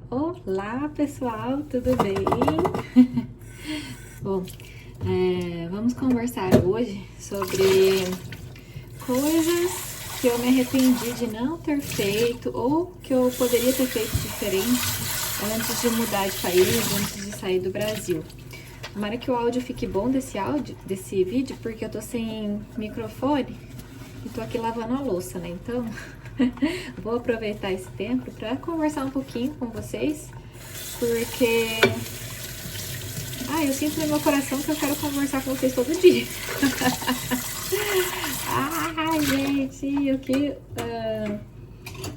Olá, pessoal, tudo bem? Bom, vamos conversar hoje sobre coisas que eu me arrependi de não ter feito ou que eu poderia ter feito diferente antes de mudar de país, antes de sair do Brasil. Tomara que o áudio fique bom desse vídeo, porque eu tô sem microfone e tô aqui lavando a louça, né? Então, vou aproveitar esse tempo para conversar um pouquinho com vocês, porque eu sinto no meu coração que eu quero conversar com vocês todo dia. Gente, o que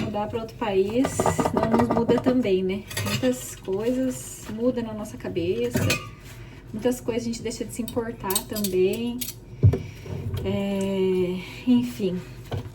mudar para outro país não nos muda também, né? Muitas coisas mudam na nossa cabeça, muitas coisas a gente deixa de se importar também. Enfim,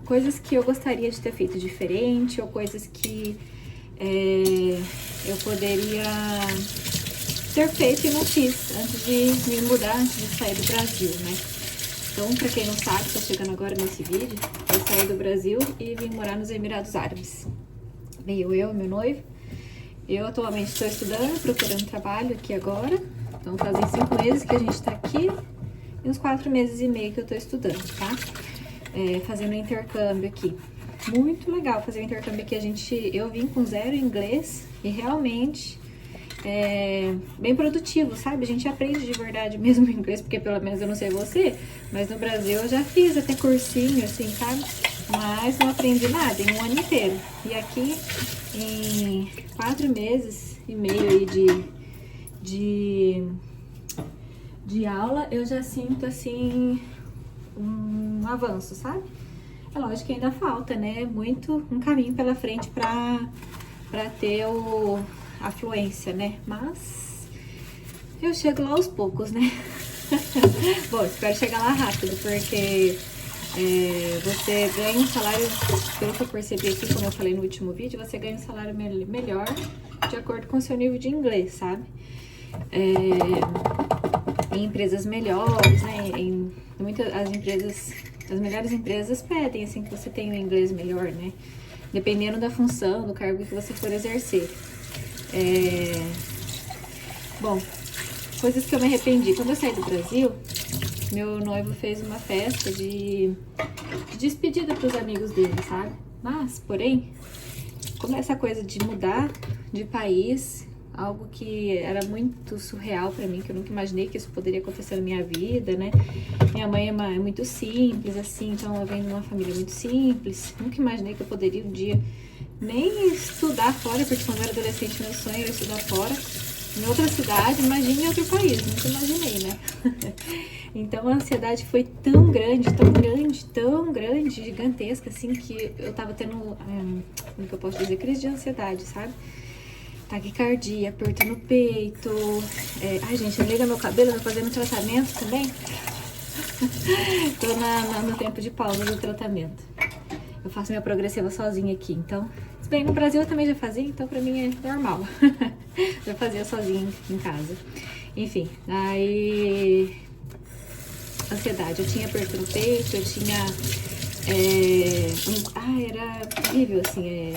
coisas que eu gostaria de ter feito diferente, ou coisas que eu poderia ter feito e não fiz antes de me mudar, antes de sair do Brasil, né? Então, pra quem não sabe, tô chegando agora nesse vídeo, eu saí do Brasil e vim morar nos Emirados Árabes. Veio eu e meu noivo. Eu atualmente estou estudando, procurando trabalho aqui agora. Então, fazem 5 meses que a gente tá aqui e uns 4 meses e meio que eu tô estudando, tá? Fazendo intercâmbio aqui. Muito legal fazer o intercâmbio aqui. Eu vim com 0 inglês e realmente bem produtivo, sabe? A gente aprende de verdade mesmo inglês, porque pelo menos eu não sei você, mas no Brasil eu já fiz até cursinho, assim, sabe? Mas não aprendi nada em um ano inteiro. E aqui, em 4 meses e meio aí de aula, eu já sinto, assim, um avanço, sabe? É lógico que ainda falta, né? Um caminho pela frente pra ter a fluência, né? Mas eu chego lá aos poucos, né? Bom, espero chegar lá rápido, porque você ganha um salário, pelo que eu percebi aqui, como eu falei no último vídeo, você ganha um salário melhor de acordo com o seu nível de inglês, sabe? Em empresas melhores, né? As melhores empresas pedem, assim, que você tenha um inglês melhor, né? Dependendo da função, do cargo que você for exercer. Bom, coisas que eu me arrependi. Quando eu saí do Brasil, meu noivo fez uma festa de despedida para os amigos dele, sabe? Mas, porém, como essa coisa de mudar de país, algo que era muito surreal para mim, que eu nunca imaginei que isso poderia acontecer na minha vida, né? Minha mãe é muito simples, assim, então eu venho de uma família muito simples. Nunca imaginei que eu poderia um dia nem estudar fora, porque quando eu era adolescente meu sonho era estudar fora, em outra cidade, imagine em outro país, nunca imaginei, né? Então a ansiedade foi tão grande, tão grande, tão grande, gigantesca, assim, que eu tava tendo, como que eu posso dizer, crise de ansiedade, sabe? Taquicardia, aperto no peito. Gente, liga meu cabelo, tô fazendo tratamento também. Tô no tempo de pausa do tratamento. Eu faço minha progressiva sozinha aqui, então... Se bem, no Brasil eu também já fazia, então pra mim é normal. Já fazia sozinha em casa. Enfim, aí... Ansiedade. Eu tinha aperto no peito, eu tinha... era horrível, assim,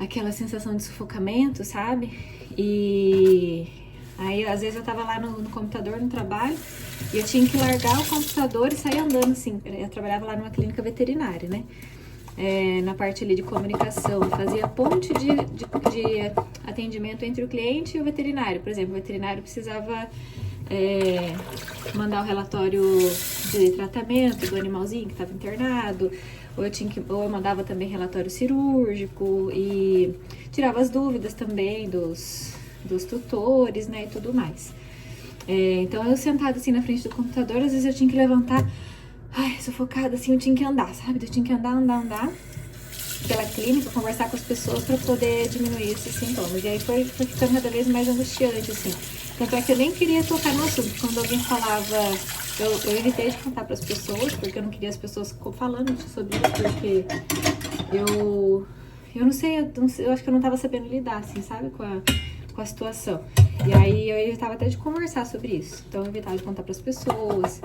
aquela sensação de sufocamento, sabe? E aí, às vezes, eu tava lá no computador, no trabalho, e eu tinha que largar o computador e sair andando, assim. Eu trabalhava lá numa clínica veterinária, né? Na parte ali de comunicação, fazia ponte de atendimento entre o cliente e o veterinário. Por exemplo, o veterinário precisava mandar o relatório de tratamento do animalzinho que estava internado, ou eu mandava também relatório cirúrgico e tirava as dúvidas também dos tutores, né, e tudo mais. Então eu sentada assim na frente do computador, às vezes eu tinha que levantar, sufocada assim, eu tinha que andar, sabe? Eu tinha que andar pela clínica, conversar com as pessoas para poder diminuir esses sintomas. E aí foi ficando cada vez mais angustiante, assim. Tanto é que eu nem queria tocar no assunto. Quando alguém falava, eu evitei de contar para as pessoas, porque eu não queria as pessoas falando sobre isso, porque eu não sei, eu acho que eu não tava sabendo lidar, assim, sabe, com a situação. E aí eu evitava até de conversar sobre isso. Então eu evitava de contar pras pessoas.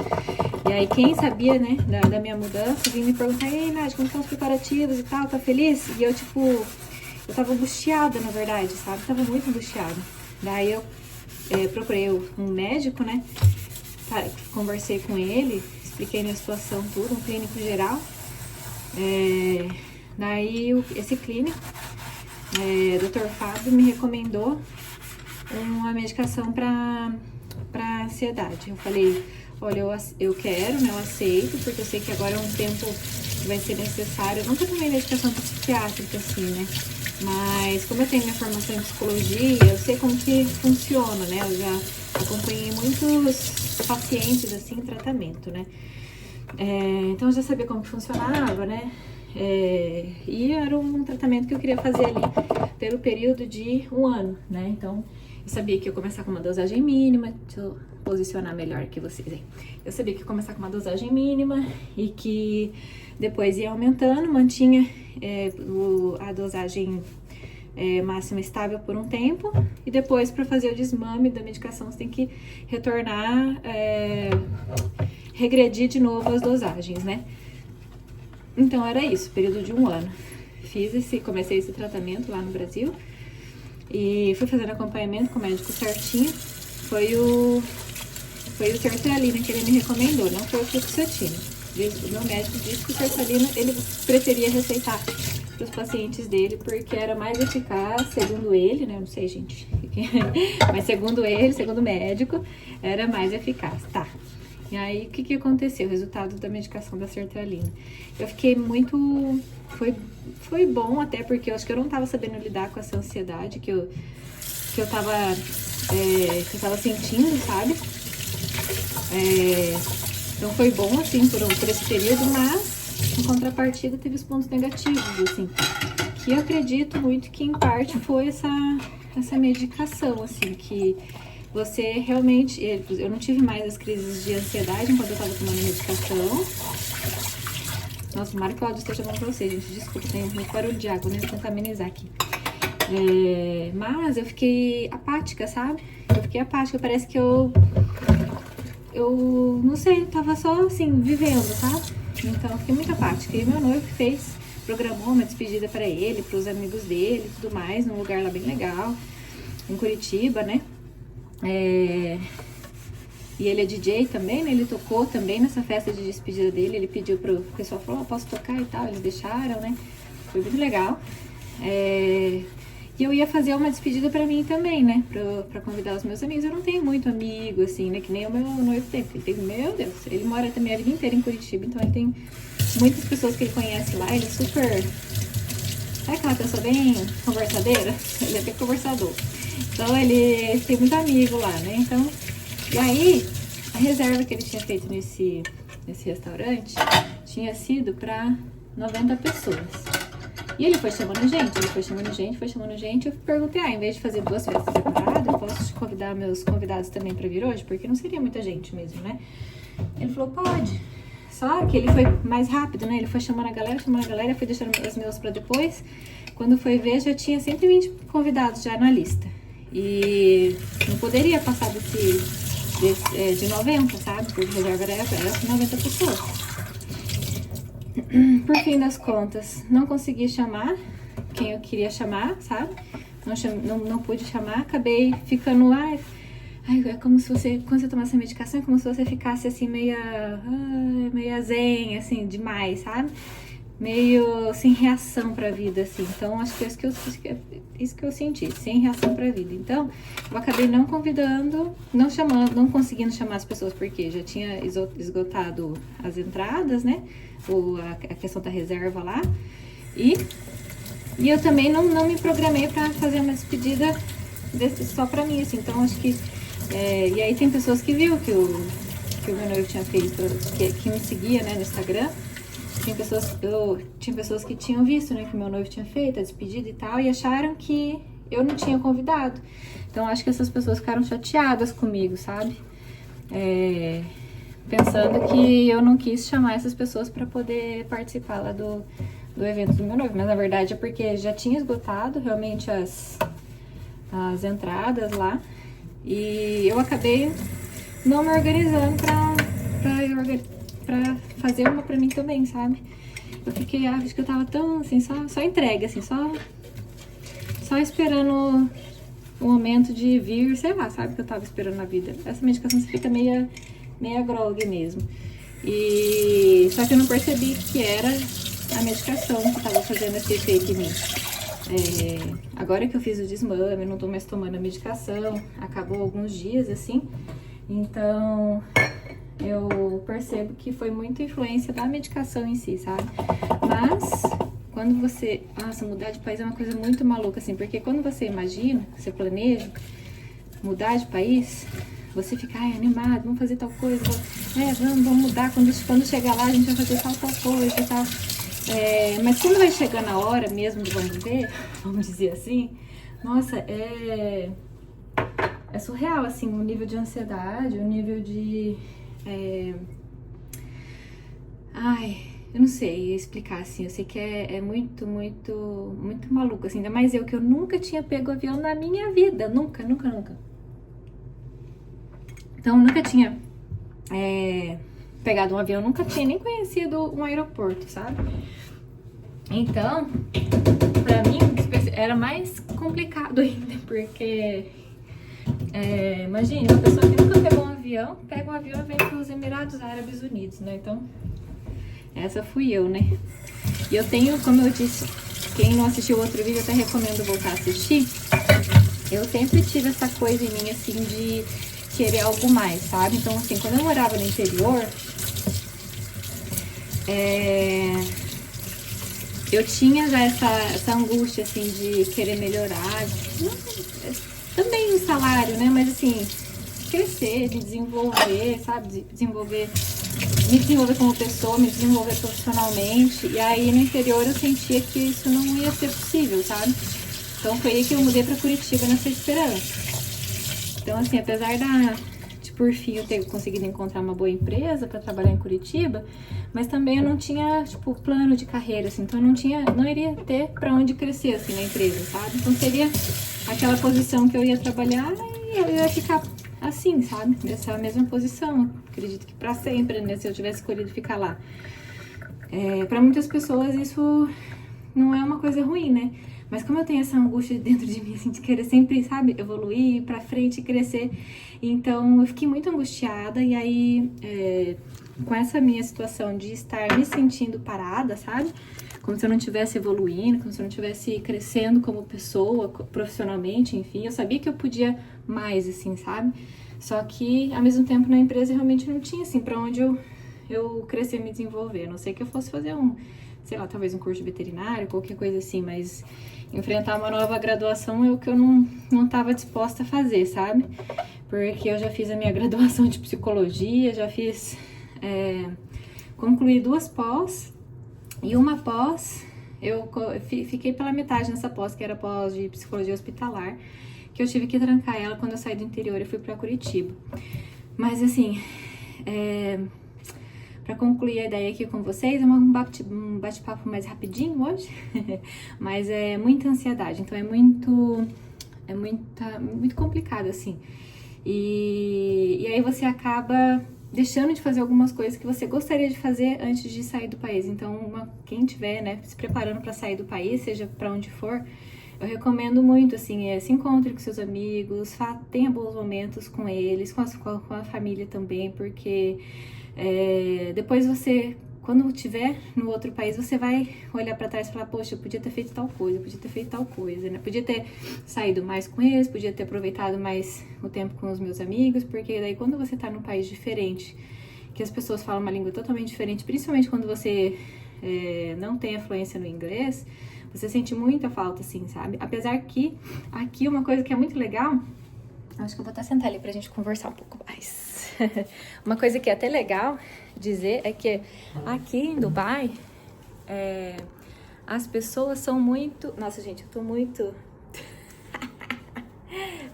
E aí quem sabia, né, da minha mudança, vinha me perguntar: "Ei, Nath, como estão os preparativos e tal? Tá feliz?" E eu, tipo, eu tava angustiada, na verdade, sabe? Tava muito angustiada. Daí eu procurei um médico, né? Conversei com ele, expliquei minha situação tudo, um clínico geral. Daí esse clínico, Dr. Fábio, me recomendou uma medicação para ansiedade. Eu falei, olha, eu quero, né? Eu aceito, porque eu sei que agora é um tempo que vai ser necessário. Eu nunca tomei medicação psiquiátrica assim, né? Mas como eu tenho minha formação em psicologia, eu sei como que funciona, né? Eu já acompanhei muitos pacientes assim em tratamento, né? Então eu já sabia como que funcionava, né? E era um tratamento que eu queria fazer ali pelo período de 1 ano, né? Então eu sabia que ia começar com uma dosagem mínima. Deixa eu posicionar melhor que vocês aí. Eu sabia que ia começar com uma dosagem mínima e que depois ia aumentando, mantinha a dosagem máxima estável por um tempo, e depois, para fazer o desmame da medicação, você tem que retornar, regredir de novo as dosagens, né? Então era isso, período de 1 ano. Comecei esse tratamento lá no Brasil e fui fazendo acompanhamento com o médico certinho. Foi o sertralina que ele me recomendou, não foi o fluoxetina. O meu médico disse que o sertralina ele preferia receitar para os pacientes dele porque era mais eficaz, segundo ele, né? Eu não sei, gente, mas segundo ele, segundo o médico, era mais eficaz, tá? E aí, o que aconteceu? O resultado da medicação da sertralina. Eu fiquei muito... Foi bom até porque eu acho que eu não tava sabendo lidar com essa ansiedade que eu tava sentindo, sabe? Então foi bom, assim, por esse período, mas em contrapartida teve os pontos negativos, assim. Que eu acredito muito que em parte foi essa medicação, assim, que... Você realmente... Eu não tive mais as crises de ansiedade enquanto eu tava tomando medicação. Nossa, tomara que o áudio esteja bom pra vocês, gente. Desculpa, tem muito barulho de água, né? Vou tentar amenizar aqui. Mas eu fiquei apática, sabe? Eu fiquei apática, parece que eu não sei, tava só assim, vivendo, sabe? Então eu fiquei muito apática. E meu noivo programou uma despedida pra ele, pros amigos dele e tudo mais, num lugar lá bem legal, em Curitiba, né? E ele é DJ também, né? Ele tocou também nessa festa de despedida dele. Ele pediu pro pessoal, falou, posso tocar e tal. Eles deixaram, né? Foi muito legal. E eu ia fazer uma despedida pra mim também, né? Pra convidar os meus amigos. Eu não tenho muito amigo, assim, né? Que nem o meu noivo tem. Ele tem, meu Deus, ele mora também a vida inteira em Curitiba. Então ele tem muitas pessoas que ele conhece lá. Ele é super... Sabe aquela pessoa bem conversadeira? Ele é bem conversador. Então ele tem muito amigo lá, né? Então, e aí, a reserva que ele tinha feito nesse restaurante tinha sido para 90 pessoas. E ele foi chamando gente, Eu perguntei, em vez de fazer 2 festas separadas, eu posso convidar meus convidados também para vir hoje? Porque não seria muita gente mesmo, né? Ele falou, pode. Só que ele foi mais rápido, né? Ele foi chamando a galera, foi deixando os meus para depois. Quando foi ver, já tinha 120 convidados já na lista. E não poderia passar de 90, sabe? Porque a reserva era 90 pessoas. Por fim das contas, não consegui chamar quem eu queria chamar, sabe? Não pude chamar, acabei ficando lá. É como se você, quando você tomasse a medicação, é como se você ficasse assim meia zen, assim, demais, sabe? Meio sem reação pra vida, assim. Então, acho que é isso que eu senti, sem reação pra vida. Então, eu acabei não convidando, não conseguindo chamar as pessoas, porque já tinha esgotado as entradas, né? A questão da reserva lá. E eu também não me programei pra fazer uma despedida só pra mim, assim. Então, acho que... e aí tem pessoas que viu que o meu noivo tinha feito, que me seguia, né, no Instagram. Tinha pessoas que tinham visto, né, que o meu noivo tinha feito a despedida e tal, e acharam que eu não tinha convidado. Então, acho que essas pessoas ficaram chateadas comigo, sabe? Pensando que eu não quis chamar essas pessoas para poder participar lá do evento do meu noivo. Mas, na verdade, é porque já tinha esgotado realmente as entradas lá. E eu acabei não me organizando pra fazer uma pra mim também, sabe? Eu fiquei, acho que eu tava tão, assim, só entregue, assim, só só esperando o momento de vir, sei lá, sabe, que eu tava esperando na vida. Essa medicação você fica meia grogue mesmo. E só que eu não percebi que era a medicação que tava fazendo esse efeito em mim. Agora que eu fiz o desmame, não tô mais tomando a medicação, acabou alguns dias assim, então eu percebo que foi muita influência da medicação em si, sabe? Mas quando você... Nossa, mudar de país é uma coisa muito maluca, assim, porque quando você imagina, você planeja mudar de país, você fica, animado, vamos fazer tal coisa, vamos mudar, quando chegar lá a gente vai fazer tal coisa e tal. Mas quando vai chegar na hora mesmo do vamos ver, vamos dizer assim, nossa, é surreal, assim, o nível de ansiedade, o nível de... eu não sei explicar, assim, eu sei que é muito maluco, assim, ainda mais eu, que eu nunca tinha pego avião na minha vida, nunca. Então, nunca tinha pegado um avião, nunca tinha nem conhecido um aeroporto, sabe? Então, pra mim, era mais complicado ainda, porque... imagine, uma pessoa que nunca pegou um avião, pega um avião e vem para os Emirados Árabes Unidos, né? Então, essa fui eu, né? E eu tenho, como eu disse, quem não assistiu o outro vídeo, eu até recomendo voltar a assistir. Eu sempre tive essa coisa em mim, assim, de querer algo mais, sabe? Então, assim, quando eu morava no interior, eu tinha já essa angústia, assim, de querer melhorar. Também o salário, né? Mas, assim, crescer, de desenvolver, sabe? Me desenvolver como pessoa, me desenvolver profissionalmente. E aí, no interior, eu sentia que isso não ia ser possível, sabe? Então, foi aí que eu mudei pra Curitiba nessa esperança. Então, assim, apesar de por fim eu ter conseguido encontrar uma boa empresa pra trabalhar em Curitiba, mas também eu não tinha, tipo, plano de carreira, assim, então eu não iria ter pra onde crescer, assim, na empresa, sabe? Então, seria aquela posição que eu ia trabalhar e eu ia ficar assim, sabe? Nessa mesma posição. Acredito que pra sempre, né? Se eu tivesse escolhido ficar lá. Pra muitas pessoas isso não é uma coisa ruim, né? Mas como eu tenho essa angústia dentro de mim, assim, de querer sempre, sabe, evoluir, ir pra frente, crescer, então eu fiquei muito angustiada. E aí, com essa minha situação de estar me sentindo parada, sabe? Como se eu não estivesse evoluindo, como se eu não estivesse crescendo como pessoa, profissionalmente, enfim. Eu sabia que eu podia mais, assim, sabe? Só que, ao mesmo tempo, na empresa realmente não tinha, assim, pra onde eu crescer e me desenvolver. A não sei que eu fosse fazer sei lá, talvez um curso de veterinário, qualquer coisa assim, mas enfrentar uma nova graduação é o que eu não tava disposta a fazer, sabe? Porque eu já fiz a minha graduação de psicologia, já fiz... concluí 2 pós, e uma pós, eu fiquei pela metade nessa pós, que era pós de psicologia hospitalar, que eu tive que trancar ela quando eu saí do interior e fui pra Curitiba. Mas assim, pra concluir a ideia aqui com vocês, é um bate-papo mais rapidinho hoje, mas é muita ansiedade, então é muito complicado, assim. E aí você acaba deixando de fazer algumas coisas que você gostaria de fazer antes de sair do país. Então, quem tiver, né, se preparando para sair do país, seja para onde for, eu recomendo muito, assim, se encontre com seus amigos, tenha bons momentos com eles, com a família também, porque depois você, quando estiver no outro país, você vai olhar pra trás e falar, poxa, eu podia ter feito tal coisa, né? Podia ter saído mais com eles, podia ter aproveitado mais o tempo com os meus amigos, porque daí quando você tá num país diferente, que as pessoas falam uma língua totalmente diferente, principalmente quando você não tem afluência no inglês, você sente muita falta, assim, sabe? Apesar que aqui uma coisa que é muito legal, acho que eu vou até sentar ali pra gente conversar um pouco mais. Uma coisa que é até legal dizer é que aqui em Dubai, as pessoas são muito... Nossa, gente, eu tô muito...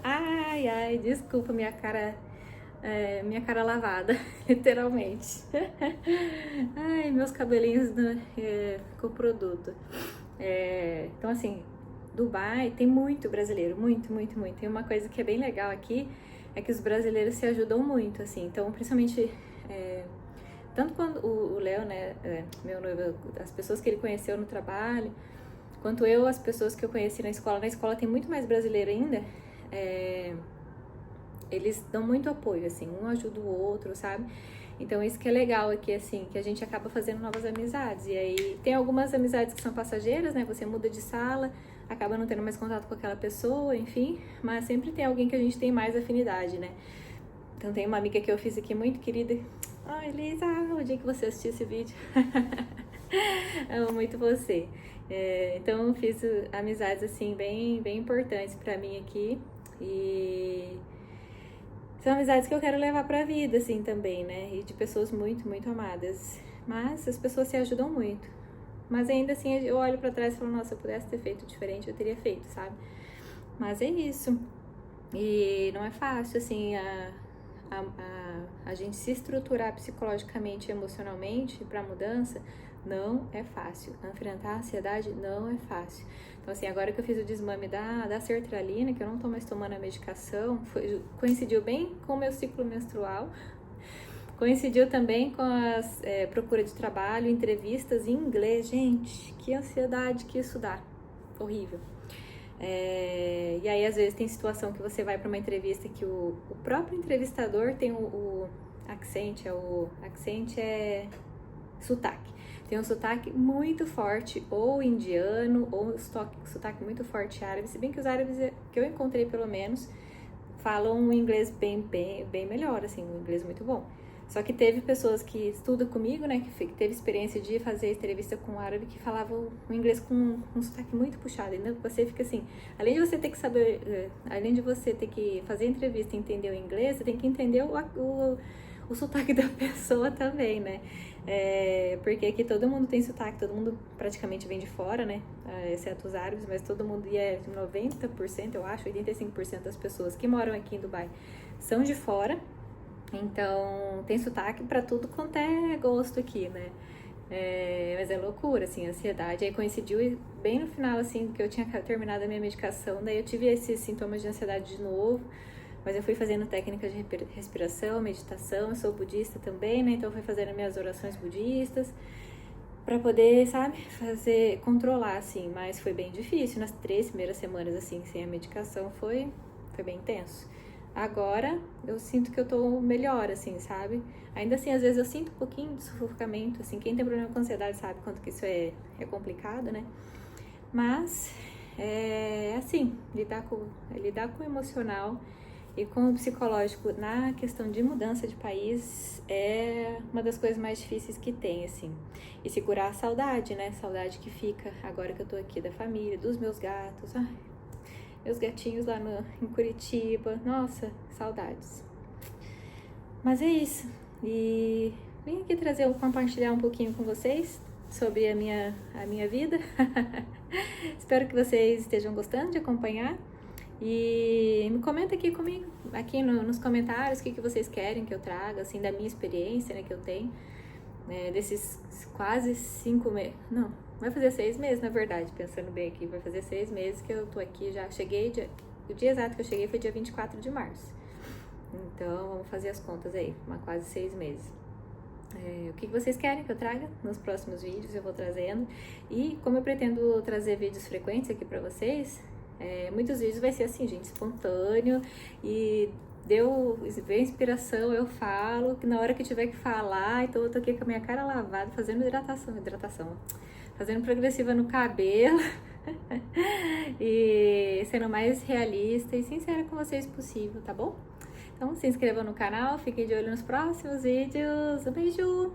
Ai, desculpa minha cara lavada, literalmente. Ai, meus cabelinhos com produto. Então, assim, Dubai tem muito brasileiro, muito. Tem uma coisa que é bem legal aqui, é que os brasileiros se ajudam muito, assim. Então, principalmente, tanto quando o Léo, né, meu noivo, as pessoas que ele conheceu no trabalho, quanto eu, as pessoas que eu conheci na escola tem muito mais brasileiro ainda, eles dão muito apoio, assim, um ajuda o outro, sabe? Então isso que é legal aqui, assim, que a gente acaba fazendo novas amizades. E aí tem algumas amizades que são passageiras, né? Você muda de sala, acaba não tendo mais contato com aquela pessoa, enfim, mas sempre tem alguém que a gente tem mais afinidade, né? Então tem uma amiga que eu fiz aqui muito querida. Ai, Elisa, o dia que você assistir esse vídeo. Amo muito você. Então eu fiz amizades, assim, bem, bem importantes pra mim aqui. E são amizades que eu quero levar pra vida, assim, também, né? E de pessoas muito, muito amadas. Mas as pessoas se ajudam muito. Mas ainda assim, eu olho pra trás e falo, nossa, se eu pudesse ter feito diferente, eu teria feito, sabe? Mas é isso. E não é fácil, assim, a gente se estruturar psicologicamente e emocionalmente pra mudança. Não é fácil. Enfrentar a ansiedade não é fácil. Então, assim, agora que eu fiz o desmame da sertralina, que eu não tô mais tomando a medicação, coincidiu bem com o meu ciclo menstrual, coincidiu também com as procura de trabalho, entrevistas em inglês. Gente, que ansiedade que isso dá. Horrível. E aí, às vezes, tem situação que você vai para uma entrevista que o próprio entrevistador tem o accent, é sotaque. Tem um sotaque muito forte, ou indiano, ou um sotaque muito forte árabe. Se bem que os árabes, que eu encontrei pelo menos, falam um inglês bem melhor, assim, um inglês muito bom. Só que teve pessoas que estudam comigo, né, que teve experiência de fazer entrevista com um árabe que falavam o inglês com um sotaque muito puxado. Então você fica assim, além de você ter que saber, além de você ter que fazer entrevista e entender o inglês, você tem que entender o sotaque da pessoa também, né? Porque aqui todo mundo tem sotaque, todo mundo praticamente vem de fora, né? Exceto os árabes, mas todo mundo, e 90%, eu acho, 85% das pessoas que moram aqui em Dubai são de fora. Então, tem sotaque pra tudo quanto é gosto aqui, né? Mas é loucura, assim, ansiedade. Aí coincidiu bem no final, assim, que eu tinha terminado a minha medicação, daí eu tive esses sintomas de ansiedade de novo. Mas eu fui fazendo técnicas de respiração, meditação, eu sou budista também, né? Então eu fui fazendo minhas orações budistas pra poder, sabe, controlar, assim. Mas foi bem difícil, nas 3 primeiras semanas, assim, sem a medicação, foi bem tenso. Agora eu sinto que eu tô melhor, assim, sabe? Ainda assim, às vezes eu sinto um pouquinho de sufocamento, assim. Quem tem problema com ansiedade sabe quanto que isso é complicado, né? Mas, assim, lidar com o emocional e com o psicológico na questão de mudança de país é uma das coisas mais difíceis que tem, assim. E segurar a saudade, né? Saudade que fica agora que eu tô aqui da família, dos meus gatos. Ai, meus gatinhos lá em Curitiba. Nossa, saudades. Mas é isso. E vim aqui compartilhar um pouquinho com vocês sobre a minha vida. Espero que vocês estejam gostando de acompanhar. E me comenta aqui comigo, aqui nos comentários, o que vocês querem que eu traga, assim, da minha experiência, né, que eu tenho, desses quase 5 meses, não, vai fazer 6 meses, na verdade, pensando bem aqui, vai fazer 6 meses que eu tô aqui, já cheguei, o dia exato que eu cheguei foi dia 24 de março, então vamos fazer as contas aí, quase 6 meses. O que vocês querem que eu traga nos próximos vídeos, eu vou trazendo, e como eu pretendo trazer vídeos frequentes aqui pra vocês, muitos vídeos vai ser assim, gente, espontâneo, e veio inspiração, eu falo, que na hora que eu tiver que falar, então eu tô aqui com a minha cara lavada, fazendo hidratação, fazendo progressiva no cabelo, e sendo mais realista e sincera com vocês possível, tá bom? Então se inscrevam no canal, fiquem de olho nos próximos vídeos, um beijo!